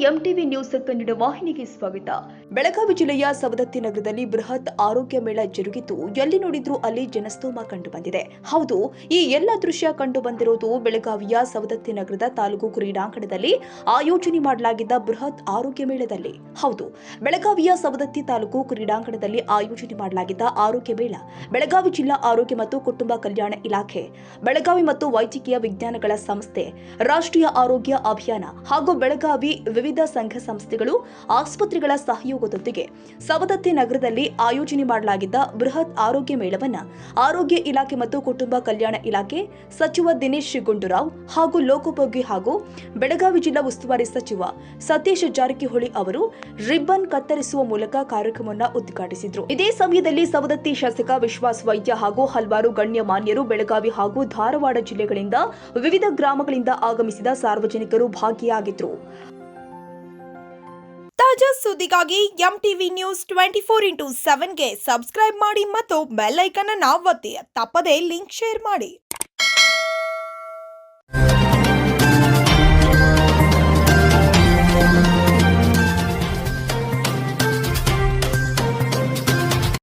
MTV news Kannada ವಾಹಿನಿಗೆ ಸ್ವಾಗತ. ಬೆಳಗಾವಿ ಜಿಲ್ಲೆಯ ಸವದತ್ತಿ ನಗರದಲ್ಲಿ ಬೃಹತ್ ಆರೋಗ್ಯ ಮೇಳ ಜರುಗಿದ್ದು ಎಲ್ಲಿ ನೋಡಿದ್ರೂ ಅಲ್ಲಿ ಜನಸ್ತೋಮ ಕಂಡು ಬಂದಿದೆ. ಹೌದು, ಈ ಎಲ್ಲ ದೃಶ್ಯ ಕಂಡು ಬಂದಿರುವುದು ಬೆಳಗಾವಿಯ ಸವದತ್ತಿ ನಗರದ ತಾಲೂಕು ಕ್ರೀಡಾಂಗಣದಲ್ಲಿ ಆಯೋಜನೆ ಮಾಡಲಾಗಿದ್ದ ಬೃಹತ್ ಆರೋಗ್ಯ ಮೇಳದಲ್ಲಿ. ಹೌದು, ಬೆಳಗಾವಿಯ ಸವದತ್ತಿ ತಾಲೂಕು ಕ್ರೀಡಾಂಗಣದಲ್ಲಿ ಆಯೋಜನೆ ಮಾಡಲಾಗಿದ್ದ ಆರೋಗ್ಯ ಮೇಳ ಬೆಳಗಾವಿ ಜಿಲ್ಲಾ ಆರೋಗ್ಯ ಮತ್ತು ಕುಟುಂಬ ಕಲ್ಯಾಣ ಇಲಾಖೆ, ಬೆಳಗಾವಿ ಮತ್ತು ವೈದ್ಯಕೀಯ ವಿಜ್ಞಾನಗಳ ಸಂಸ್ಥೆ, ರಾಷ್ಟ್ರೀಯ ಆರೋಗ್ಯ ಅಭಿಯಾನ ಹಾಗೂ ಬೆಳಗಾವಿ ವಿವಿಧ ಸಂಘ ಸಂಸ್ಥೆಗಳು, ಆಸ್ಪತ್ರೆಗಳ ಸಹಯೋಗದೊಂದಿಗೆ ಸವದತ್ತಿ ನಗರದಲ್ಲಿ ಆಯೋಜನೆ ಮಾಡಲಾಗಿದ್ದ ಬೃಹತ್ ಆರೋಗ್ಯ ಮೇಳವನ್ನು ಆರೋಗ್ಯ ಇಲಾಖೆ ಮತ್ತು ಕುಟುಂಬ ಕಲ್ಯಾಣ ಇಲಾಖೆ ಸಚಿವ ದಿನೇಶ್ ಗುಂಡೂರಾವ್ ಹಾಗೂ ಲೋಕೋಪಯೋಗಿ ಹಾಗೂ ಬೆಳಗಾವಿ ಜಿಲ್ಲಾ ಉಸ್ತುವಾರಿ ಸಚಿವ ಸತೀಶ್ ಜಾರಕಿಹೊಳಿ ಅವರು ರಿಬ್ಬನ್ ಕತ್ತರಿಸುವ ಮೂಲಕ ಕಾರ್ಯಕ್ರಮವನ್ನು ಉದ್ಘಾಟಿಸಿದರು. ಇದೇ ಸಮಯದಲ್ಲಿ ಸವದತ್ತಿ ಶಾಸಕ ವಿಶ್ವಾಸ್ ವೈದ್ಯ ಹಾಗೂ ಹಲವಾರು ಗಣ್ಯಮಾನ್ಯರು, ಬೆಳಗಾವಿ ಹಾಗೂ ಧಾರವಾಡ ಜಿಲ್ಲೆಗಳಿಂದ ವಿವಿಧ ಗ್ರಾಮಗಳಿಂದ ಆಗಮಿಸಿದ ಸಾರ್ವಜನಿಕರು ಭಾಗಿಯಾಗಿದ್ದರು. ತಾಜಾ ಸುದ್ದಿಗಾಗಿ ಎಂಟಿವಿ ನ್ಯೂಸ್ 24x7ಗೆ ಸಬ್ಸ್ಕ್ರೈಬ್ ಮಾಡಿ ಮತ್ತು ಬೆಲ್ ಐಕಾನ್ ಅನ್ನು ಒತ್ತಿ. ತಪ್ಪದೇ ಲಿಂಕ್ ಶೇರ್ ಮಾಡಿ.